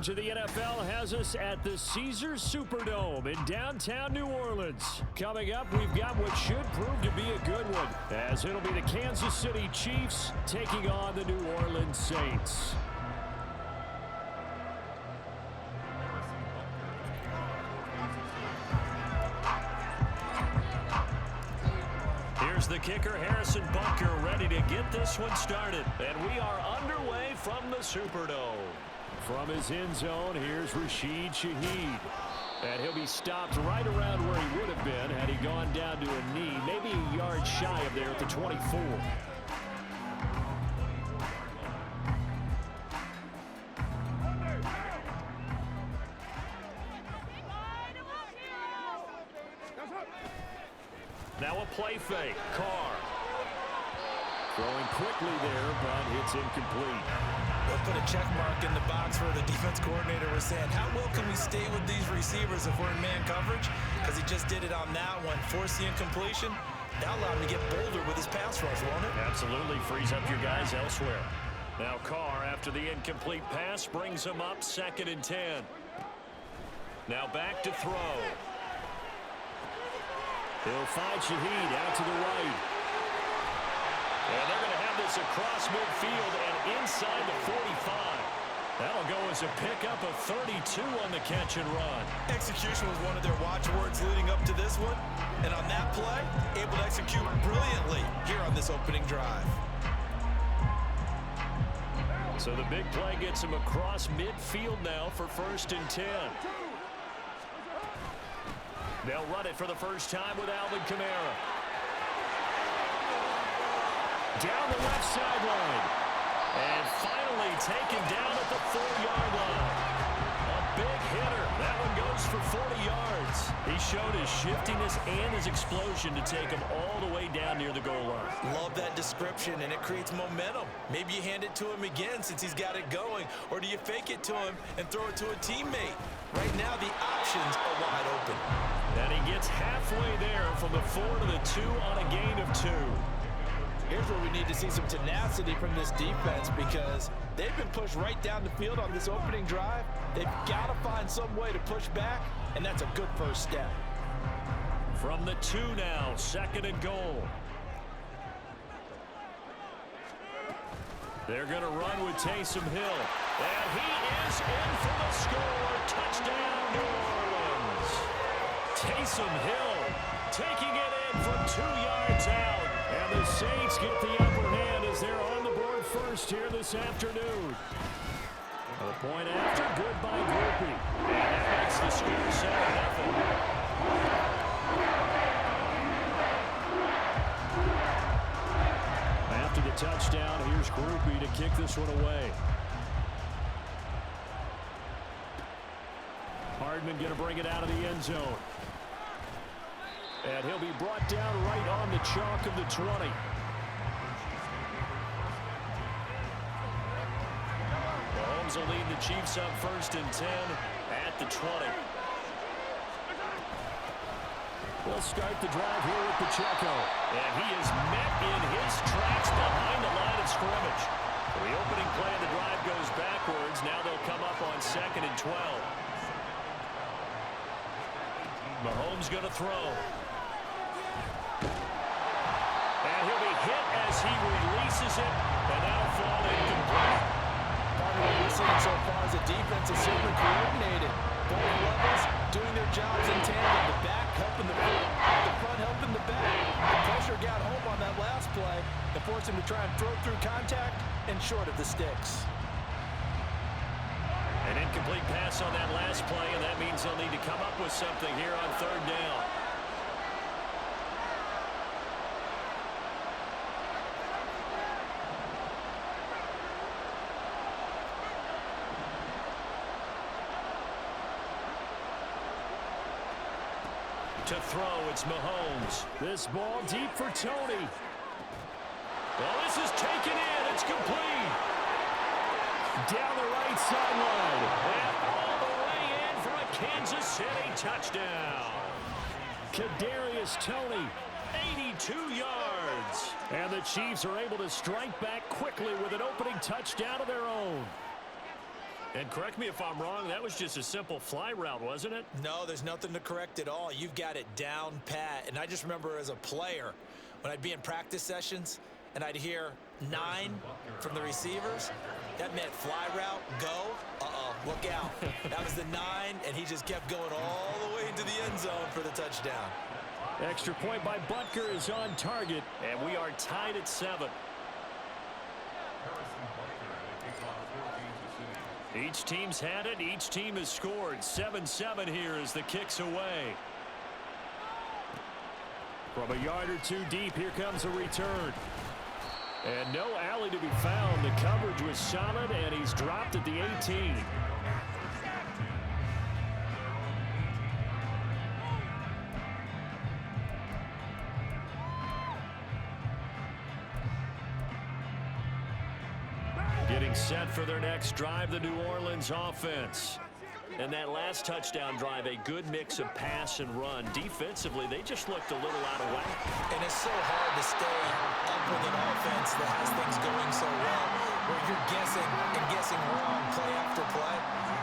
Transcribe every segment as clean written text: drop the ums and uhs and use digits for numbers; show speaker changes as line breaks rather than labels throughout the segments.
To the NFL has us at the Caesars Superdome in downtown New Orleans. Coming up, we've got what should prove to be a good one, as it'll be the Kansas City Chiefs taking on the New Orleans Saints. Here's the kicker, Harrison Bunker, ready to get this one started. And we are underway from the Superdome. From his end zone, here's Rashid Shaheed. And he'll be stopped right around where he would have been had he gone down to a knee, maybe a yard shy of there at the 24. Now a play fake. Carr. Throwing quickly there, but it's incomplete.
They'll put a check mark in the box where the defense coordinator was saying, how well can we stay with these receivers if we're in man coverage? Because he just did it on that one, forced the incompletion. That allowed him to get bolder with his pass rush, won't it?
Absolutely frees up your guys elsewhere. Now Carr, after the incomplete pass, brings him up 2nd and 10. Now back to throw. He'll find Shaheed out to the right. And they're going to have this across midfield and inside the 45. That'll go as a pickup of 32 on the catch and run.
Execution was one of their watchwords leading up to this one. And on that play, able to execute brilliantly here on this opening drive.
So the big play gets him across midfield now for 1st and 10. They'll run it for the first time with Alvin Kamara. Down the left sideline. And finally taken down at the 4-yard line. A big hitter. That one goes for 40 yards. He showed his shiftiness and his explosion to take him all the way down near the goal line.
Love that description, and it creates momentum. Maybe you hand it to him again since he's got it going, or do you fake it to him and throw it to a teammate? Right now, the options are wide open.
And he gets halfway there from the 4 to the 2 on a gain of 2.
Here's where we need to see some tenacity from this defense because they've been pushed right down the field on this opening drive. They've got to find some way to push back, and that's a good first step.
From the 2 now, 2nd and goal. They're going to run with Taysom Hill. And he is in for the score. Touchdown, New Orleans. Taysom Hill taking it in from 2 yards out. And the Saints get the upper hand as they're on the board first here this afternoon. A point after, good by Groupie. And that makes the score 7-0. After the touchdown, here's Groupie to kick this one away. Hardman going to bring it out of the end zone. And he'll be brought down right on the chalk of the 20. Mahomes will lead the Chiefs up 1st and 10 at the 20. They'll start the drive here with Pacheco. And he is met in his tracks behind the line of scrimmage. The opening play of the drive goes backwards. Now they'll come up on 2nd and 12. Mahomes going to throw. And he'll be hit as he releases it, and that'll fall incomplete.
Part of what we're seeing so far is the defense is certainly coordinated. Both levels doing their jobs in tandem. The back helping the front, the front helping the back. The pressure got home on that last play and forced him to try and throw through contact and short of the sticks.
An incomplete pass on that last play, and that means they'll need to come up with something here on 3rd down. To throw, it's Mahomes. This ball deep for Tony. Well, this is taken in. It's complete. Down the right sideline. And all the way in for a Kansas City touchdown. Kadarius Toney, 82 yards. And the Chiefs are able to strike back quickly with an opening touchdown of their own. And correct me if I'm wrong, that was just a simple fly route, wasn't it?
No, there's nothing to correct at all. You've got it down pat. And I just remember as a player, when I'd be in practice sessions and I'd hear 9 from the receivers, that meant fly route, go, look out. That was the 9, and he just kept going all the way into the end zone for the touchdown.
Extra point by Butker is on target, and we are tied at 7. Each team's had it. Each team has scored. 7-7 here as the kick's away. From a yard or two deep, here comes a return. And no alley to be found. The coverage was solid, and he's dropped at the 18. Getting set for their next drive, the New Orleans offense. And that last touchdown drive, a good mix of pass and run. Defensively, they just looked a little out of whack.
And it's so hard to stay up with an offense that has things going so well, where you're guessing and guessing wrong play after play.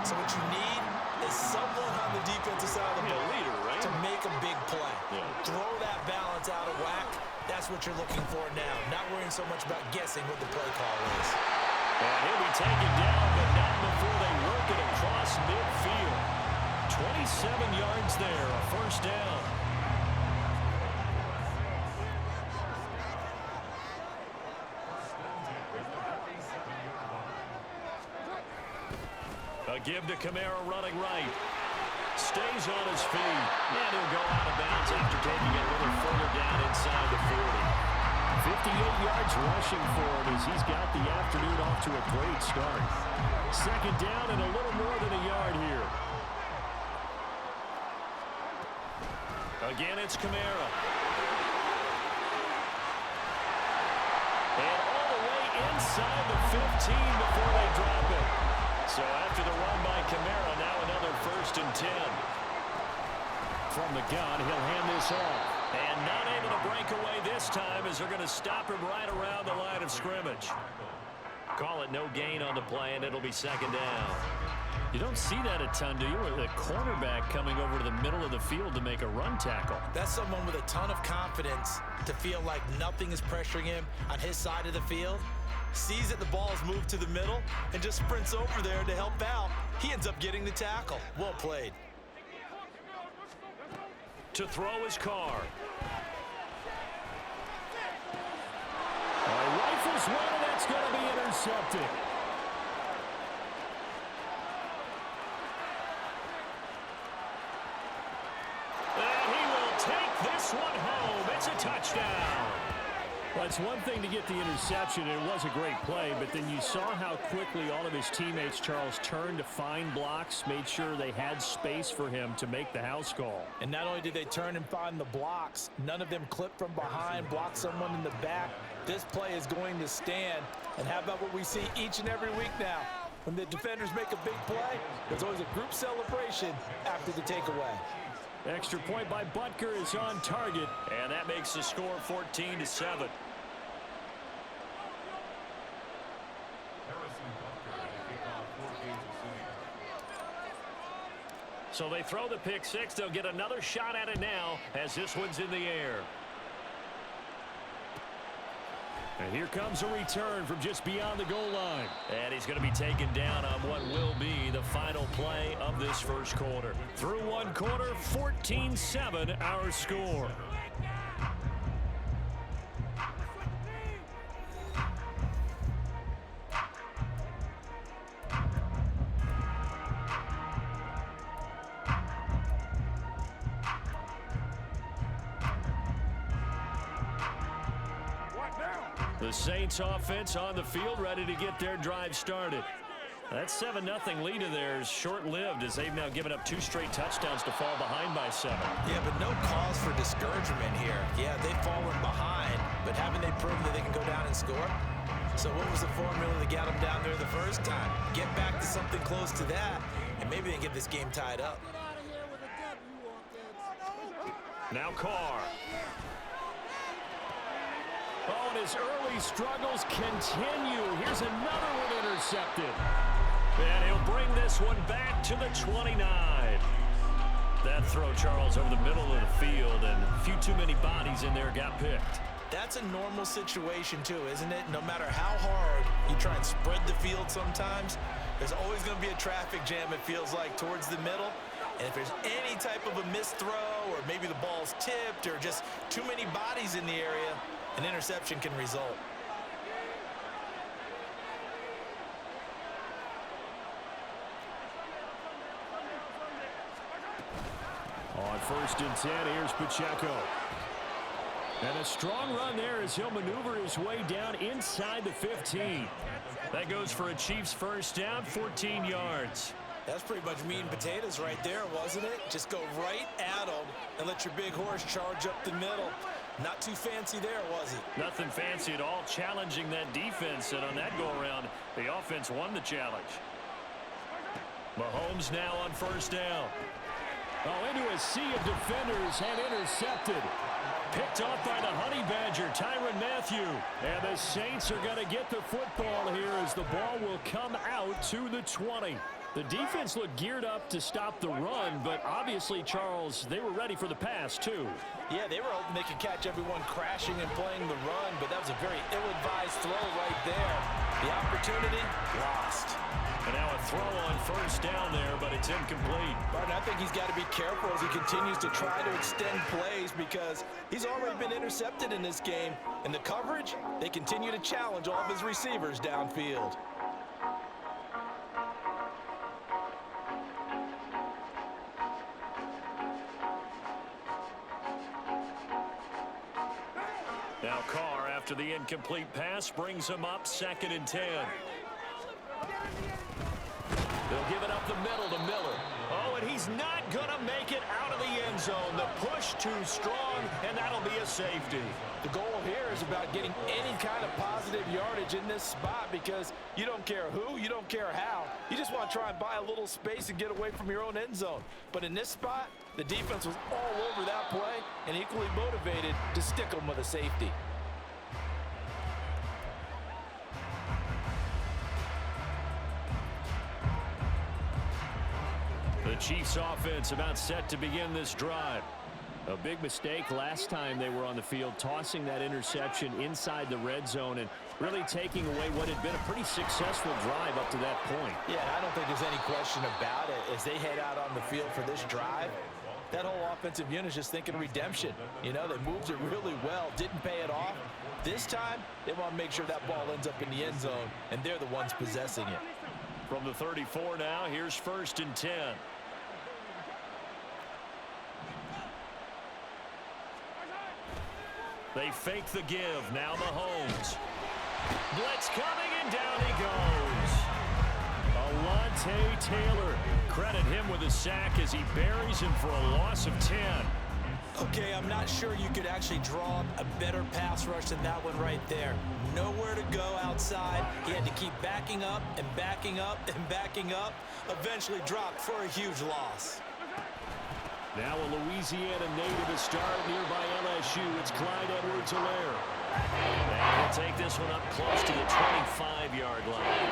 So what you need is someone on the defensive side of the ball
leader, right?
to make a big play.
Yeah.
Throw that balance out of whack. That's what you're looking for now. Not worrying so much about guessing what the play call is.
And he'll be taken down, but not before they work it across midfield. 27 yards there, a first down. A give to Kamara running right. Stays on his feet. And he'll go out of bounds after taking it a little further down inside the 40. 58 yards rushing for him as he's got the afternoon off to a great start. Second down and a little more than a yard here. Again, it's Kamara. And all the way inside the 15 before they drop it. So after the run by Kamara, now another 1st and 10. From the gun, he'll hand this off. And not able to break away this time as they're going to stop him right around the line of scrimmage. Call it no gain on the play, and it'll be second down. You don't see that a ton, do you? With a cornerback coming over to the middle of the field to make a run tackle.
That's someone with a ton of confidence to feel like nothing is pressuring him on his side of the field. Sees that the ball is moved to the middle and just sprints over there to help out. He ends up getting the tackle. Well played.
To throw his car. Rifles one, and that's going to be intercepted. And he will take this one home. It's a touchdown. Well, it's one thing to get the interception. It was a great play, but then you saw how quickly all of his teammates, Charles, turned to find blocks, made sure they had space for him to make the house call.
And not only did they turn and find the blocks, none of them clipped from behind, blocked someone in the back. This play is going to stand. And how about what we see each and every week now? When the defenders make a big play, there's always a group celebration after the takeaway.
Extra point by Butker is on target, and that makes the score 14-7. So they throw the pick six. They'll get another shot at it now as this one's in the air. And here comes a return from just beyond the goal line. And he's going to be taken down on what will be the final play of this first quarter. Through one quarter, 14-7 our score. The Saints offense on the field, ready to get their drive started. That 7-0 lead of theirs short-lived as they've now given up 2 straight touchdowns to fall behind by 7.
Yeah, but no cause for discouragement here. Yeah, they've fallen behind, but haven't they proven that they can go down and score? So what was the formula that got them down there the first time? Get back to something close to that, and maybe they can get this game tied up.
Now Carr. Oh, and his early struggles continue. Here's another one intercepted. And he'll bring this one back to the 29. That throw, Charles, over the middle of the field, and a few too many bodies in there got picked.
That's a normal situation, too, isn't it? No matter how hard you try and spread the field sometimes, there's always going to be a traffic jam, it feels like, towards the middle. And if there's any type of a missed throw, or maybe the ball's tipped, or just too many bodies in the area, an interception can result.
On 1st and 10, here's Pacheco. And a strong run there as he'll maneuver his way down inside the 15. That goes for a Chiefs first down, 14 yards.
That's pretty much meat and potatoes right there, wasn't it? Just go right at them and let your big horse charge up the middle. Not too fancy there, was it?
Nothing fancy at all, challenging that defense. And on that go-around, the offense won the challenge. Mahomes now on 1st down. Oh, into a sea of defenders and intercepted. Picked off by the Honey Badger, Tyrann Mathieu. And the Saints are going to get the football here as the ball will come out to the 20. The defense looked geared up to stop the run, but obviously, Charles, they were ready for the pass, too.
Yeah, they were hoping they could catch everyone crashing and playing the run, but that was a very ill-advised throw right there. The opportunity lost.
And now a throw on 1st down there, but it's incomplete.
Martin, I think he's got to be careful as he continues to try to extend plays because he's already been intercepted in this game. And the coverage, they continue to challenge all of his receivers downfield.
Now Carr, after the incomplete pass, brings him up 2nd and 10. They'll give it up the middle to Miller. Oh, and he's not going to make it out of the end zone. The push too strong, and that'll be a safety.
The goal here is about getting any kind of positive yardage in this spot because you don't care who, you don't care how. You just want to try and buy a little space and get away from your own end zone. But in this spot, the defense was all over that play and equally motivated to stick them with a safety.
The Chiefs offense about set to begin this drive. A big mistake last time they were on the field, tossing that interception inside the red zone and really taking away what had been a pretty successful drive up to that point.
Yeah, I don't think there's any question about it. As they head out on the field for this drive, that whole offensive unit is just thinking redemption. You know, they moved it really well, didn't pay it off. This time, they want to make sure that ball ends up in the end zone, and they're the ones possessing it.
From the 34 now, here's 1st and 10. They fake the give. Now Mahomes. Blitz coming, and down he goes. Alontae Taylor. Credit him with a sack as he buries him for a loss of 10.
Okay, I'm not sure you could actually draw a better pass rush than that one right there. Nowhere to go outside. He had to keep backing up and backing up and backing up. Eventually dropped for a huge loss.
Now a Louisiana native to start nearby LSU. It's Clyde Edwards-Helaire. And he'll take this one up close to the 25-yard line.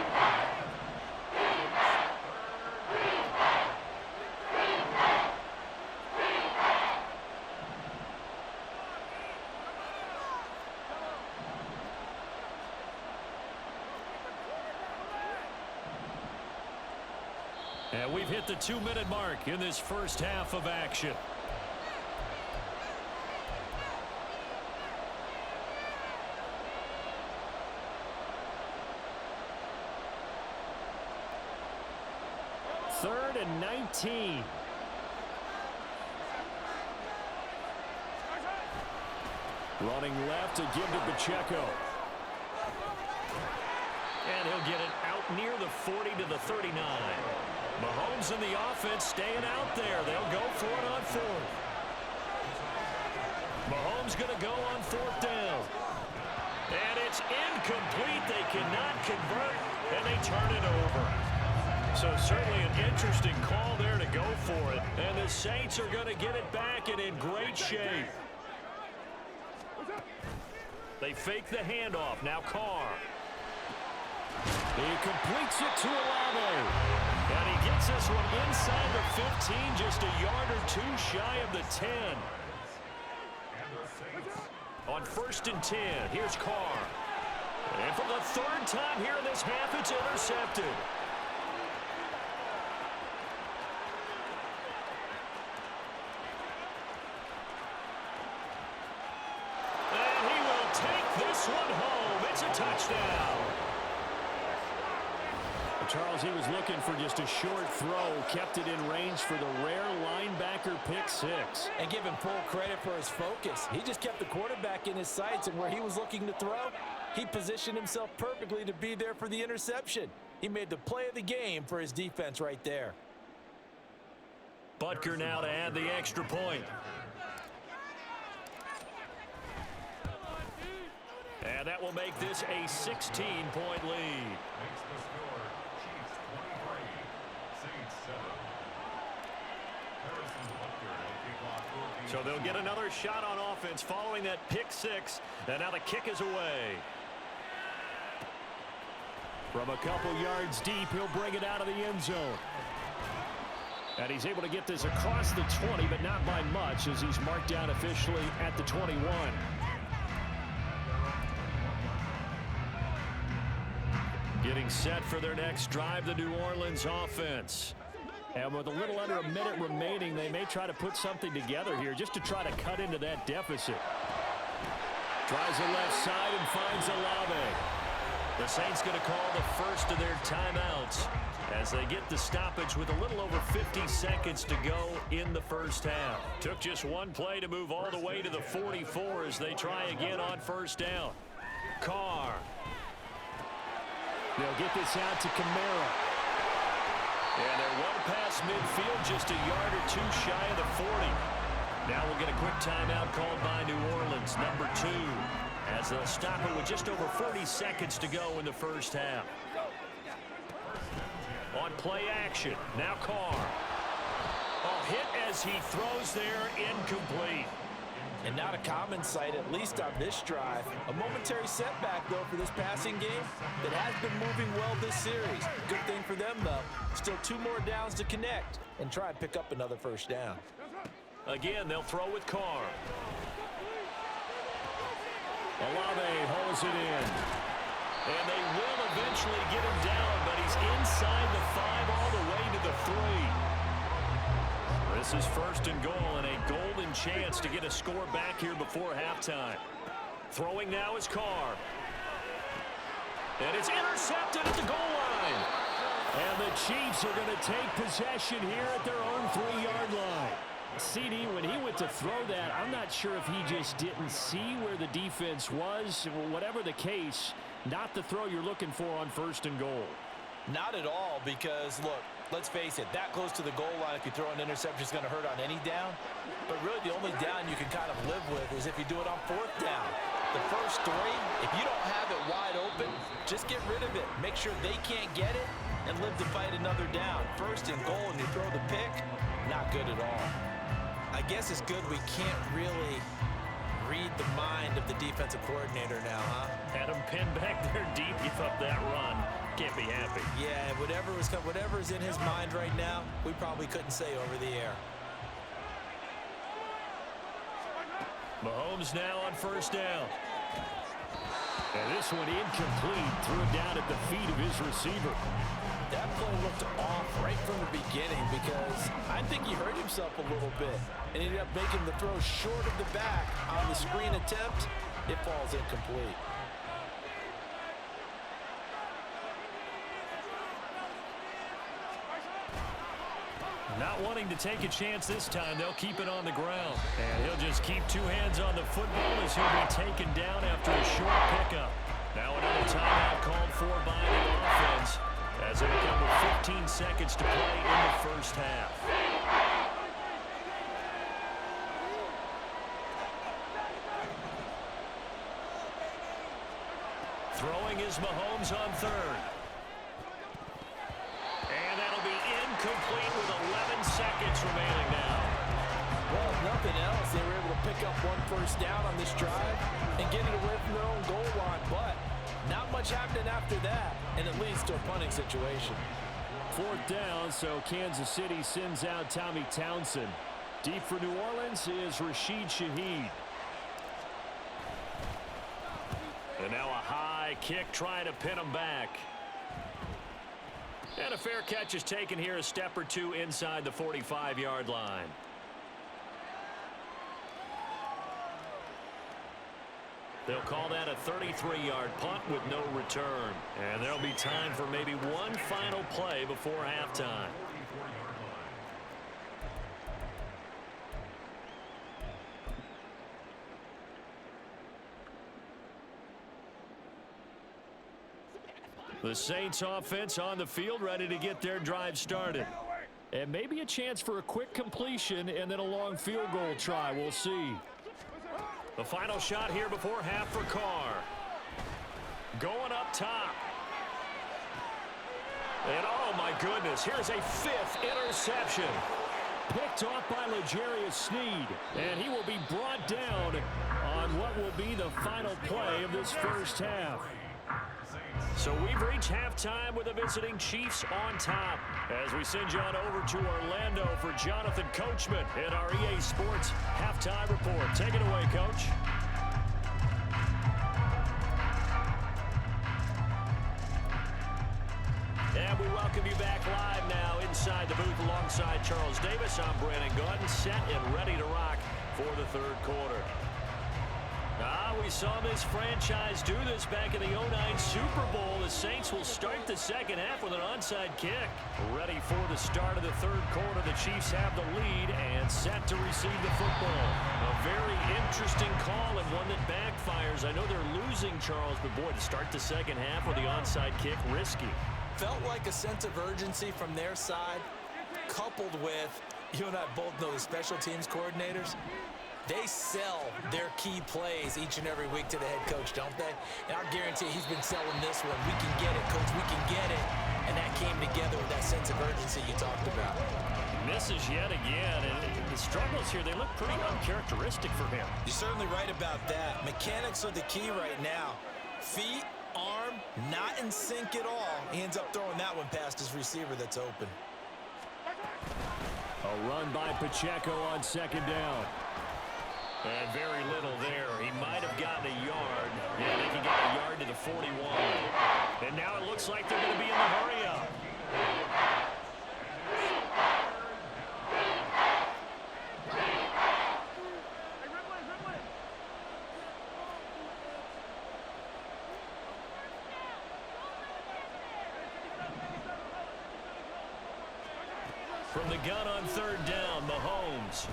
And we've hit the 2-minute mark in this first half of action. Third and 19. Running left to give to Pacheco. And he'll get it out near the 40 to the 39. Mahomes and the offense staying out there. They'll go for it on 4th. Mahomes going to go on 4th down. And it's incomplete. They cannot convert, and they turn it over. So certainly an interesting call there to go for it. And the Saints are going to get it back and in great shape. They fake the handoff. Now Carr. He completes it to Olave. And he gets this one inside the 15, just a yard or two shy of the 10. On 1st and 10, here's Carr. And for the 3rd time here in this half, it's intercepted. And he will take this one home. It's a touchdown. Charles, he was looking for just a short throw, kept it in range for the rare linebacker pick 6.
And give him full credit for his focus. He just kept the quarterback in his sights, and where he was looking to throw, he positioned himself perfectly to be there for the interception. He made the play of the game for his defense right there.
Butker now to add the extra point. And that will make this a 16-point lead. So they'll get another shot on offense following that pick 6. And now the kick is away. From a couple yards deep, he'll bring it out of the end zone. And he's able to get this across the 20, but not by much, as he's marked down officially at the 21. Getting set for their next drive, the New Orleans offense. And with a little under a minute remaining, they may try to put something together here just to try to cut into that deficit. Tries the left side and finds Olave. The Saints going to call the first of their timeouts as they get the stoppage with a little over 50 seconds to go in the first half. Took just one play to move all the way to the 44 as they try again on 1st down. Carr. They'll get this out to Kamara. And they're well past midfield, just a yard or two shy of the 40. Now we'll get a quick timeout called by New Orleans, number 2, as they'll stop it with just over 40 seconds to go in the first half. On play action, now Carr. A hit as he throws there, incomplete.
And not a common sight, at least on this drive. A momentary setback, though, for this passing game that has been moving well this series. Good thing for them, though. Still 2 more downs to connect and try and pick up another 1st down.
Again, they'll throw with Carr. Olave holds it in. And they will eventually get him down, but he's inside the 5 all the way to the 3. This is 1st and goal and a golden chance to get a score back here before halftime. Throwing now is Carr. And it's intercepted at the goal line. And the Chiefs are going to take possession here at their own 3-yard line. CD, when he went to throw that, I'm not sure if he just didn't see where the defense was. Whatever the case, not the throw you're looking for on 1st and goal.
Not at all, because, look, let's face it, that close to the goal line, if you throw an interception, is going to hurt on any down. But really, the only down you can kind of live with is if you do it on 4th down. The first 3, if you don't have it wide open, just get rid of it. Make sure they can't get it and live to fight another down. 1st and goal, and you throw the pick, not good at all. I guess it's good we can't really read the mind of the defensive coordinator now, huh?
Had him pinned back there deep, give up that run. Can't be happy.
Yeah, whatever's in his mind right now, we probably couldn't say over the air.
Mahomes now on 1st down. And this one incomplete. Threw it down at the feet of his receiver.
That play looked off right from the beginning because I think he hurt himself a little bit and ended up making the throw short of the back on the screen attempt. It falls incomplete.
Not wanting to take a chance this time, they'll keep it on the ground. And he'll just keep 2 hands on the football as he'll be taken down after a short pickup. Now another timeout called for by the offense as it'll come with 15 seconds to play in the first half. Throwing is Mahomes on 3rd. And that'll be incomplete with 11 seconds remaining now.
Well, if nothing else, they were able to pick up 1 first down on this drive and get it away from their own goal line. But Not much happening after that, and it leads to a punting situation.
4th down, so Kansas City sends out Tommy Townsend. Deep for New Orleans is Rashid Shaheed. And now a high kick trying to pin him back. And a fair catch is taken here, a step or two inside the 45-yard line. They'll call that a 33-yard punt with no return. And there'll be time for maybe one final play before halftime. The Saints offense on the field, ready to get their drive started. And maybe a chance for a quick completion and then a long field goal try. We'll see. The final shot here before half for Carr. Going up top. And oh my goodness, here's a 5th interception. Picked off by L'Jarius Sneed. And he will be brought down on what will be the final play of this first half. So we've reached halftime with the visiting Chiefs on top. As we send you on over to Orlando for Jonathan Coachman in our EA Sports Halftime Report. Take it away, Coach. And we welcome you back live now inside the booth alongside Charles Davis. I'm Brandon Gaudin, set and ready to rock for the 3rd quarter. We saw this franchise do this back in the 09 Super Bowl. The Saints will start the second half with an onside kick. Ready for the start of the 3rd quarter. The Chiefs have the lead and set to receive the football. A very interesting call and one that backfires. I know they're losing, Charles, but boy, to start the second half with the onside kick, risky.
Felt like a sense of urgency from their side, coupled with, you and I both know the special teams coordinators. They sell their key plays each and every week to the head coach, don't they? And I'll guarantee he's been selling this one. We can get it, coach. We can get it. And that came together with that sense of urgency you talked about.
Misses yet again. And the struggles here, they look pretty uncharacteristic for him.
You're certainly right about that. Mechanics are the key right now. Feet, arm, not in sync at all. He ends up throwing that one past his receiver that's open.
A run by Pacheco on 2nd down. And very little there. He might have gotten a yard. Yeah, they can get a yard to the 41. And now it looks like they're going to be in the hurry-up. From the gun on 3rd down, Mahomes.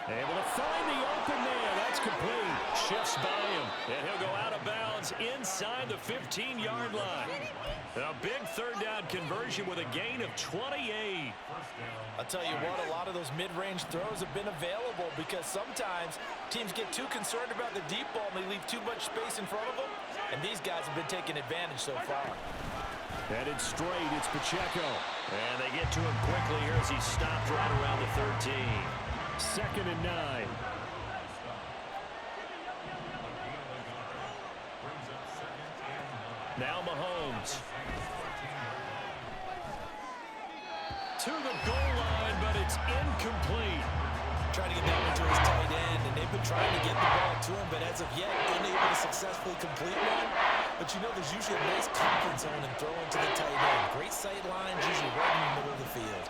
Able to find the open man. That's complete. Shifts by him. And he'll go out of bounds inside the 15-yard line. A big 3rd down conversion with a gain of 28.
I'll tell you what, a lot of those mid-range throws have been available because sometimes teams get too concerned about the deep ball and they leave too much space in front of them. And these guys have been taking advantage so far.
Headed straight, it's Pacheco. And they get to him quickly here as he stopped right around the 13. 2nd and 9. Now Mahomes. To the goal line, but it's incomplete.
Trying to get that one to his tight end, and they've been trying to get the ball to him, but as of yet, unable to successfully complete one. But you know there's usually a nice comfort zone and throw into the tight end. Great sight lines, usually right in the middle of the field.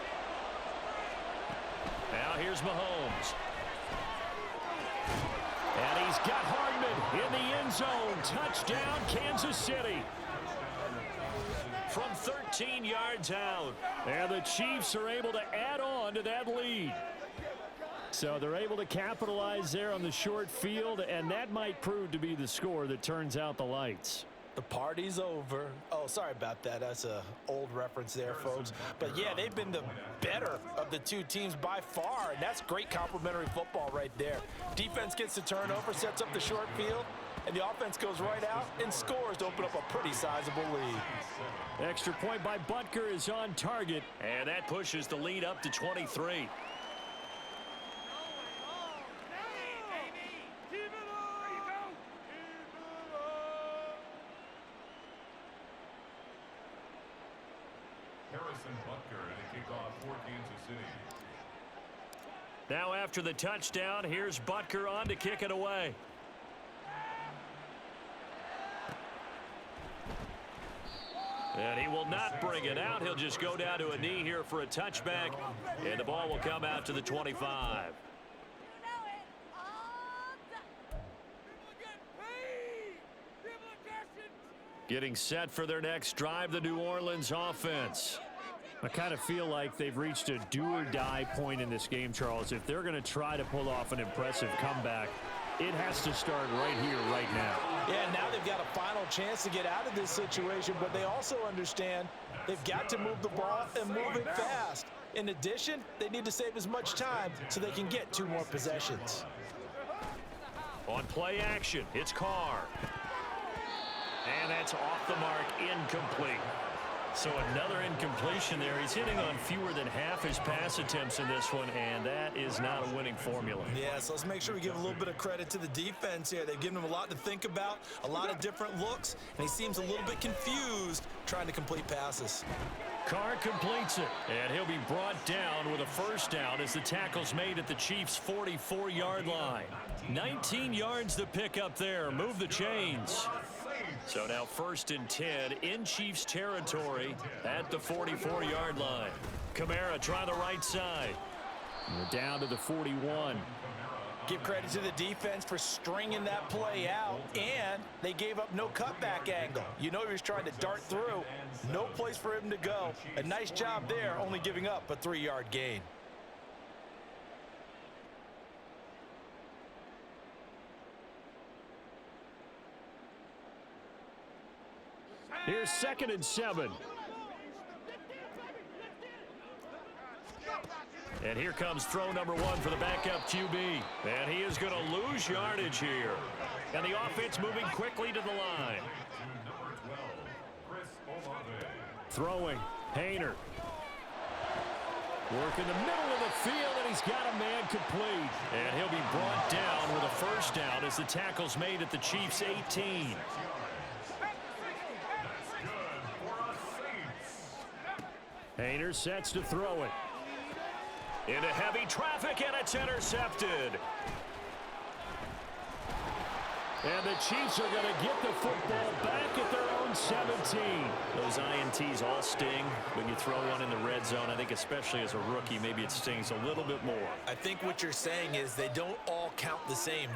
Now here's Mahomes. And he's got Hardman in the end zone. Touchdown, Kansas City. From 13 yards out. And the Chiefs are able to add on to that lead. So they're able to capitalize there on the short field, and that might prove to be the score that turns out the lights.
The party's over. Oh, sorry about that. That's an old reference there, folks. But, yeah, they've been the better of the two teams by far, and that's great complementary football right there. Defense gets the turnover, sets up the short field, and the offense goes right out and scores to open up a pretty sizable lead.
Extra point by Butker is on target, and that pushes the lead up to 23. Now after the touchdown, here's Butker on to kick it away. And he will not bring it out. He'll just go down to a knee here for a touchback. And the ball will come out to the 25. Getting set for their next drive, the New Orleans offense.
I kind of feel like they've reached a do-or-die point in this game, Charles. If they're going to try to pull off an impressive comeback, it has to start right here, right now.
Yeah, now they've got a final chance to get out of this situation, but they also understand they've got to move the ball and move it fast. In addition, they need to save as much time so they can get 2 more possessions.
On play action, it's Carr. And that's off the mark, incomplete. So another incompletion there. He's hitting on fewer than half his pass attempts in this one, and that is not a winning formula.
Yeah, so let's make sure we give a little bit of credit to the defense here. They've given him a lot to think about, a lot of different looks, and he seems a little bit confused trying to complete passes.
Carr completes it, and he'll be brought down with a first down as the tackle's made at the Chiefs' 44-yard line. 19 yards to pick up there. Move the chains. So now 1st and 10 in Chiefs territory at the 44-yard line. Kamara try the right side.
We're down to the 41.
Give credit to the defense for stringing that play out, and they gave up no cutback angle. You know he was trying to dart through. No place for him to go. A nice job there, only giving up a 3-yard gain.
Here's 2nd and 7.
And here comes throw number 1 for the backup QB. And he is going to lose yardage here. And the offense moving quickly to the line.
Throwing. Hayner. Work in the middle of the field, and he's got a man complete.
And he'll be brought down with a first down as the tackle's made at the Chiefs' 18.
Hayner sets to throw it.
Into heavy traffic, and it's intercepted.
And the Chiefs are going to get the football back at their own 17.
Those INTs all sting when you throw one in the red zone. I think especially as a rookie, maybe it stings a little bit more.
I think what you're saying is they don't all count the same.